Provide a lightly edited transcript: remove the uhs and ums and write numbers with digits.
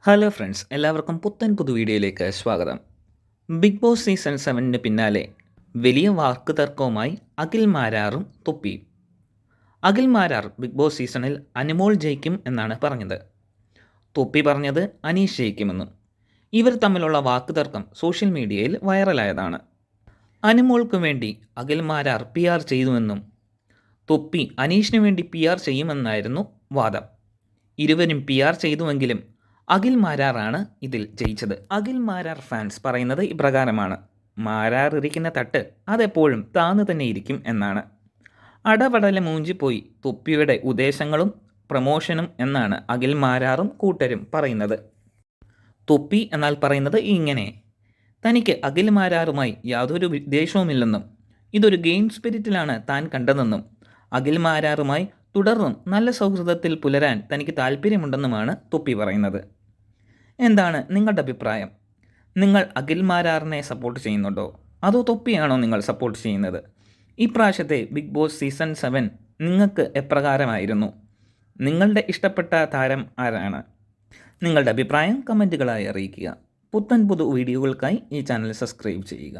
Hello friends, എല്ലാവർക്കും പുത്തൻ വീഡിയോയിലേക്ക് സ്വാഗതം. ബിഗ് ബോസ് സീസൺ 7ന് പിന്നാലെ വലിയ വാക്ക് തർക്കവുമായി അഖിൽ മാരാറും തൊപ്പിയും. അഖിൽ മാരാർ ബിഗ് ബോസ് സീസണിൽ അനുമോൾ ജയിക്കും എന്നാണ് പറഞ്ഞത്. തൊപ്പി പറഞ്ഞത് അനീഷ് ജയിക്കുമെന്നും. ഇവർ തമ്മിലുള്ള വാക്ക് തർക്കം സോഷ്യൽ മീഡിയയിൽ വൈറലായതാണ്. അനുമോൾക്ക് വേണ്ടി അഖിൽ മാരാർ PR ചെയ്തുവെന്നും തൊപ്പി അനീഷിന് വേണ്ടി PR ചെയ്യുമെന്നായിരുന്നു വാദം. ഇരുവരും PR ചെയ്തുവെങ്കിലും അഖിൽ മാരാറാണ് ഇതിൽ ജയിച്ചത്. അഖിൽ മാരാർ ഫാൻസ് പറയുന്നത് ഇപ്രകാരമാണ്: മാരാർ ഇരിക്കുന്ന തട്ട് അതെപ്പോഴും താന്നു തന്നെ ഇരിക്കും എന്നാണ്. അടപടല മൂഞ്ചിപ്പോയി തൊപ്പിയുടെ ഉദ്ദേശങ്ങളും പ്രമോഷനും എന്നാണ് അഖിൽ മാരാറും കൂട്ടരും പറയുന്നത്. തൊപ്പി എന്നാൽ പറയുന്നത് ഇങ്ങനെ: തനിക്ക് അഖിൽ മാരാറുമായി യാതൊരു വിദ്വേഷവുമില്ലെന്നും ഇതൊരു ഗെയിം സ്പിരിറ്റിലാണ് താൻ കണ്ടതെന്നും അഖിൽ മാരാറുമായി തുടർന്നും നല്ല സൗഹൃദത്തിൽ പുലരാൻ തനിക്ക് താല്പര്യമുണ്ടെന്നുമാണ് തൊപ്പി പറയുന്നത്. എന്താണ് നിങ്ങളുടെ അഭിപ്രായം? നിങ്ങൾ അഖിൽ മാരാറിനെ സപ്പോർട്ട് ചെയ്യുന്നുണ്ടോ, അതോ തൊപ്പിയാണോ നിങ്ങൾ സപ്പോർട്ട് ചെയ്യുന്നത്? ഇപ്രാവശ്യത്തെ ബിഗ് ബോസ് സീസൺ 7 നിങ്ങൾക്ക് എപ്രകാരമായിരുന്നു? നിങ്ങളുടെ ഇഷ്ടപ്പെട്ട താരം ആരാണ്? നിങ്ങളുടെ അഭിപ്രായം കമൻറ്റുകളായി അറിയിക്കുക. പുത്തൻ വീഡിയോകൾക്കായി ഈ ചാനൽ സബ്സ്ക്രൈബ് ചെയ്യുക.